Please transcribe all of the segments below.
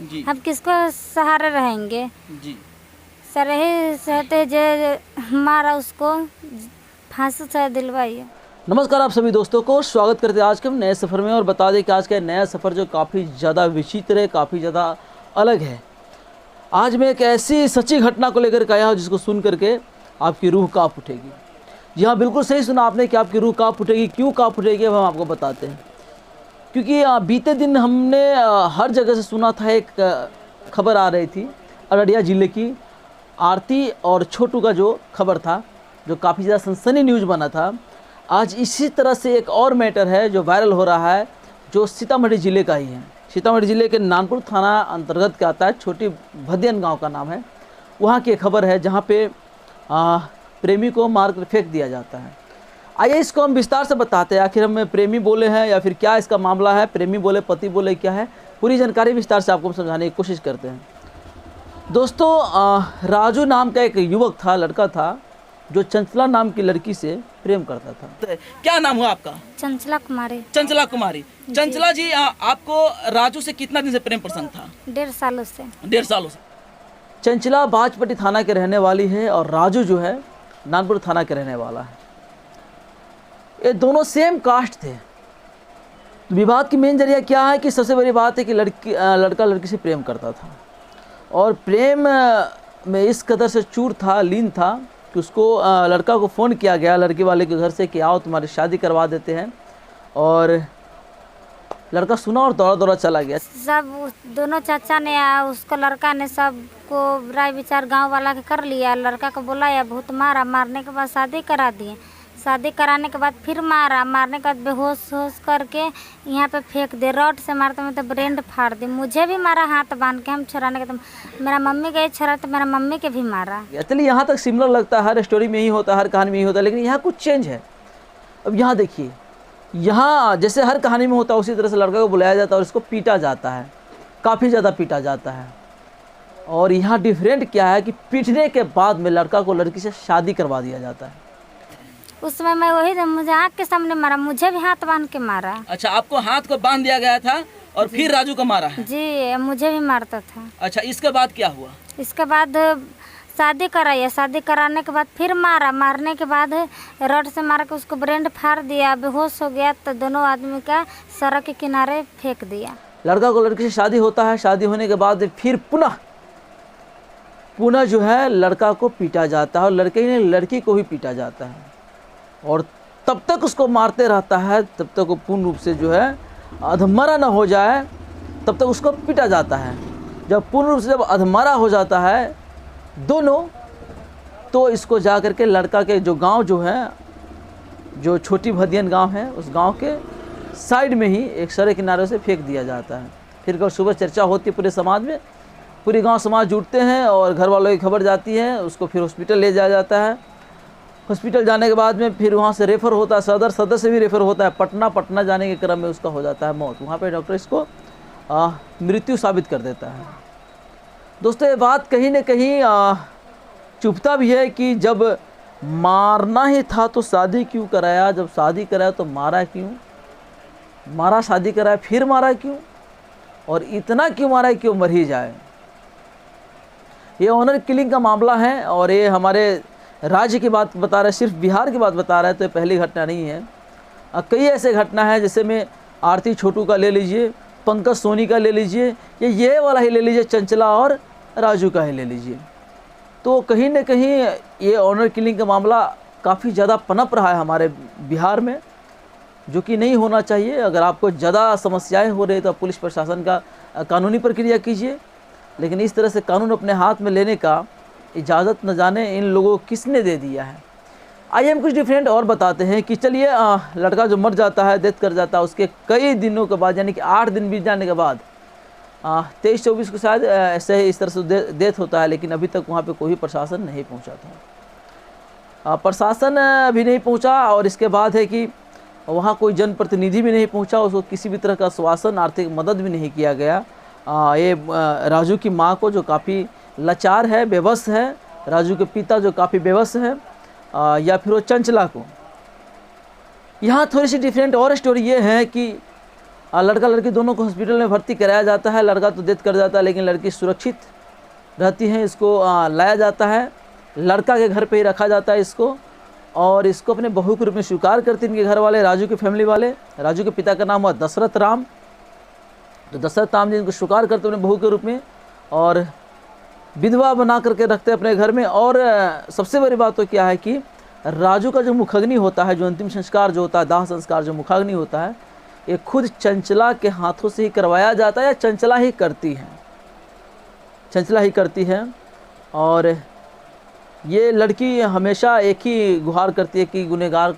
जी। हम किसको सहारे रहेंगे। जी। सर यही सहते जो मारा उसको फांसी से दिलवाइए। नमस्कार आप सभी दोस्तों को स्वागत करते हैं आज के हम नए सफ़र में। और बता दें कि आज का नया सफ़र जो काफ़ी ज़्यादा विचित्र है, काफ़ी ज़्यादा अलग है। आज मैं एक ऐसी सच्ची घटना को लेकर के आया हूँ जिसको सुन करके आपकी रूह काँप उठेगी। जी हाँ, बिल्कुल सही सुना आपने कि आपकी रूह काँप उठेगी। क्यों काँप उठेगी अब हम आपको बताते हैं। क्योंकि बीते दिन हमने हर जगह से सुना था, एक खबर आ रही थी अररिया ज़िले की आरती और छोटू का जो खबर था, जो काफ़ी ज़्यादा सनसनी न्यूज़ बना था। आज इसी तरह से एक और मैटर है जो वायरल हो रहा है, जो सीतामढ़ी ज़िले का ही है। सीतामढ़ी ज़िले के नानपुर थाना अंतर्गत के आता है, छोटी भदियन गांव का नाम है। वहाँ की खबर है जहाँ पे प्रेमी को मार कर फेंक दिया जाता है। आइए इसको हम विस्तार से बताते हैं, आखिर हम प्रेमी बोले हैं या फिर क्या इसका मामला है, प्रेमी बोले पति बोले क्या है, पूरी जानकारी विस्तार से आपको समझाने की कोशिश करते हैं। दोस्तों, राजू नाम का एक युवक था, लड़का था, जो चंचला नाम की लड़की से प्रेम करता था। क्या नाम हुआ आपका? चंचला कुमारी। चंचला कुमारी। चंचला जी, आपको राजू से कितना दिन से प्रेम प्रसंग था? 1.5 सालों से। 1.5 सालों से। चंचला बाजपट्टी थाना के रहने वाली है और राजू जो है नानपुर थाना के रहने वाला है। ये दोनों सेम कास्ट थे। विवाद की मेन जरिया क्या है कि सबसे बड़ी बात है कि लड़का लड़की से प्रेम करता था और प्रेम में इस कदर से चूर था, लीन था कि उसको लड़का को फ़ोन किया गया लड़की वाले के घर से कि आओ तुम्हारी शादी करवा देते हैं। और लड़का सुना और दौड़ा दौड़ा चला गया। सब दोनों चाचा ने उसको लड़का ने सबको राय विचार गांव वाला के कर लिया। लड़का को बुलाया, बहुत मारा, मारने के बाद शादी करा दिए। शादी कराने के बाद फिर मारा, मारने के बाद बेहोश होश करके यहाँ पे फेंक दे। रॉड से मारते में तो ब्रेंड फाड़ दी। मुझे भी मारा हाथ बांध के, हम छुड़ाने के तो मेरा मम्मी गई छुड़ा तो मेरा मम्मी के भी मारा। चलिए, यहाँ तक सिमिलर लगता है, हर स्टोरी में ही होता है, हर कहानी में ही होता है, लेकिन यहाँ कुछ चेंज है। अब यहाँ देखिए, यहाँ जैसे हर कहानी में होता है उसी तरह से लड़का को बुलाया जाता है और इसको पीटा जाता है, काफ़ी ज़्यादा पीटा जाता है। और यहाँ डिफरेंट क्या है कि पीटने के बाद में लड़का को लड़की से शादी करवा दिया जाता है। उस समय मैं वही मुझे आँख के सामने मारा, मुझे भी हाथ बांध के मारा। अच्छा, आपको हाथ को बांध दिया गया था और फिर राजू को मारा है? जी, मुझे भी मारता था। अच्छा, इसके बाद क्या हुआ? इसके बाद शादी कराया, शादी कराने के बाद फिर मारा, मारने के बाद रॉड से मार के उसको ब्रेंड फाड़ दिया, बेहोश हो गया तो दोनों आदमी का सड़क के किनारे फेंक दिया। लड़का को लड़की से शादी होता है, शादी होने के बाद फिर पुनः जो है लड़का को पीटा जाता है और लड़के ने लड़की को भी पीटा जाता है और तब तक उसको मारते रहता है तब तक वो पूर्ण रूप से जो है अधमरा न हो जाए, तब तक उसको पीटा जाता है। जब पूर्ण रूप से जब अधमरा हो जाता है दोनों, तो इसको जा कर के लड़का के जो गांव जो है, जो छोटी भदियन गांव है, उस गांव के साइड में ही एक सड़क किनारे से फेंक दिया जाता है। फिर कल सुबह चर्चा होती है पूरे समाज में, पूरी गांव समाज जुटते हैं और घर वालों की खबर जाती है, उसको फिर हॉस्पिटल ले जाया जाता है। हॉस्पिटल जाने के बाद में फिर वहाँ से रेफ़र होता है, सदर से भी रेफ़र होता है पटना जाने के क्रम में उसका हो जाता है मौत। वहाँ पे डॉक्टर इसको मृत्यु साबित कर देता है। दोस्तों, ये बात कहीं न कहीं चुभता भी है कि जब मारना ही था तो शादी क्यों कराया, जब शादी कराया तो मारा क्यों, मारा शादी कराया फिर मारा क्यों, और इतना क्यों मारा क्यों मर ही जाए। ये ऑनर किलिंग का मामला है और ये हमारे राज्य की बात बता रहा है, सिर्फ बिहार की बात बता रहा है, तो ये पहली घटना नहीं है। कई ऐसे घटना है, जैसे में आरती छोटू का ले लीजिए, पंकज सोनी का ले लीजिए, ये वाला ही ले लीजिए, चंचला और राजू का ही ले लीजिए। तो कहीं न कहीं ये ऑनर किलिंग का मामला काफ़ी ज़्यादा पनप रहा है हमारे बिहार में, जो कि नहीं होना चाहिए। अगर आपको ज़्यादा समस्याएं हो रही तो पुलिस प्रशासन का कानूनी प्रक्रिया कीजिए, लेकिन इस तरह से कानून अपने हाथ में लेने का इजाज़त न जाने इन लोगों को किसने दे दिया है। आइए हम कुछ डिफरेंट और बताते हैं कि चलिए, लड़का जो मर जाता है, डेथ कर जाता है, उसके कई दिनों के बाद, यानी कि 8 दिन बीत जाने के बाद 23-24 को शायद ऐसे ही इस तरह से डेथ होता है, लेकिन अभी तक वहाँ पे कोई प्रशासन नहीं पहुँचा था। प्रशासन अभी नहीं पहुँचा और इसके बाद है कि वहाँ कोई जनप्रतिनिधि भी नहीं पहुँचा, उसको किसी भी तरह का आश्वासन, आर्थिक मदद भी नहीं किया गया। ये राजू की माँ को, जो काफ़ी लाचार है, बेबस है, राजू के पिता जो काफ़ी बेबस है, या फिर वो चंचला को। यहाँ थोड़ी सी डिफरेंट और स्टोरी ये है कि लड़का लड़की दोनों को हॉस्पिटल में भर्ती कराया जाता है। लड़का तो डेथ कर जाता है, लेकिन लड़की सुरक्षित रहती है। इसको लाया जाता है, लड़का के घर पे ही रखा जाता है इसको, और इसको अपने बहू के रूप में स्वीकार करते हैं इनके घर वाले, राजू के फैमिली वाले। राजू के पिता का नाम हुआ दशरथ राम, तो दशरथ राम जी इनको स्वीकार करते अपने बहू के रूप में और विधवा बना करके रखते हैं अपने घर में। और सबसे बड़ी बात तो क्या है कि राजू का जो मुखाग्नि होता है, जो अंतिम संस्कार जो होता है, दाह संस्कार जो मुखाग्नि होता है, ये खुद चंचला के हाथों से ही करवाया जाता है, या चंचला ही करती है, चंचला ही करती है। और ये लड़की हमेशा एक ही गुहार करती है कि गुनहगार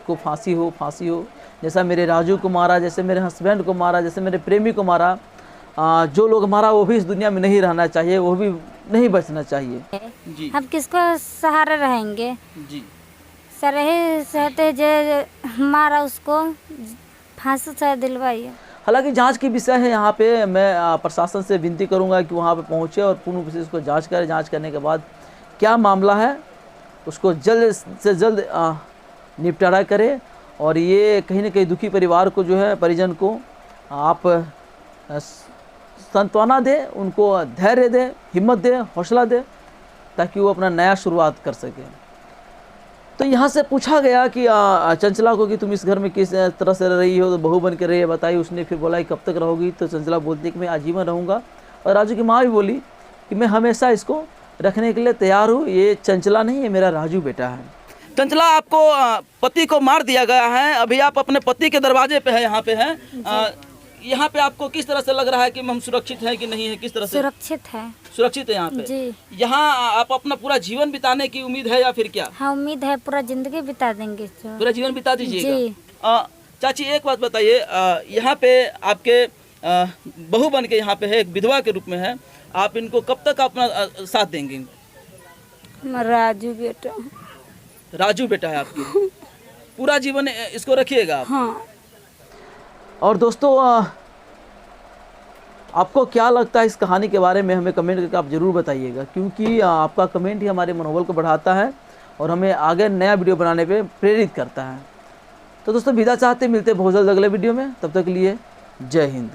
को फांसी हो, फांसी हो। जैसा मेरे राजू को मारा, जैसे मेरे हस्बैंड को मारा, जैसे मेरे प्रेमी को मारा, जो लोग मारा वो भी इस दुनिया में नहीं रहना चाहिए, वो भी नहीं बचना चाहिए। जी। हम किसको सहारे रहेंगे जी। सरही सहते जो मारा उसको फांसी से दिलवाइए। हालांकि जांच की विषय है यहाँ पे, मैं प्रशासन से विनती करूँगा कि वहाँ पे पहुँचे और पूर्ण रूप से इसको जाँच करें। जाँच करने के बाद क्या मामला है उसको जल्द से जल्द निपटारा करें। और ये कहीं ना कहीं दुखी परिवार को जो है, परिजन को आप सांत्वना दें, उनको धैर्य दें, हिम्मत दें, हौसला दें, ताकि वो अपना नया शुरुआत कर सके। तो यहाँ से पूछा गया कि चंचला को कि तुम इस घर में किस तरह से रह रही हो, तो बहू बन के रही है, बताई। उसने फिर बोला कि कब तक रहोगी, तो चंचला बोलती है कि मैं आजीवन रहूँगा। और राजू की माँ भी बोली कि मैं हमेशा इसको रखने के लिए तैयार हूँ, ये चंचला नहीं, ये मेरा राजू बेटा है। चंचला, आपको पति को मार दिया गया है, अभी आप अपने पति के दरवाजे पे है, यहाँ पे है। यहाँ पे आपको किस तरह से लग रहा है कि हम सुरक्षित हैं कि नहीं है? किस तरह से सुरक्षित है? सुरक्षित है यहाँ पे जी। यहाँ आप अपना पूरा जीवन बिताने की उम्मीद है या फिर क्या? हाँ, उम्मीद है, पूरा जिंदगी बिता देंगे। पूरा जीवन बिता दीजिएगा। चाची एक बात बताइए, यहाँ पे आपके बहू बन के यहाँ पे है, एक विधवा के रूप में है, आप इनको कब तक अपना साथ देंगे? राजू बेटा, राजू बेटा है आपकी, पूरा जीवन इसको रखिएगा आप। हाँ। और दोस्तों, आपको क्या लगता है इस कहानी के बारे में, हमें कमेंट करके आप ज़रूर बताइएगा, क्योंकि आपका कमेंट ही हमारे मनोबल को बढ़ाता है और हमें आगे नया वीडियो बनाने पे प्रेरित करता है। तो दोस्तों, विदा चाहते मिलते हैं बहुत जल्द अगले वीडियो में, तब तक के लिए जय हिंद।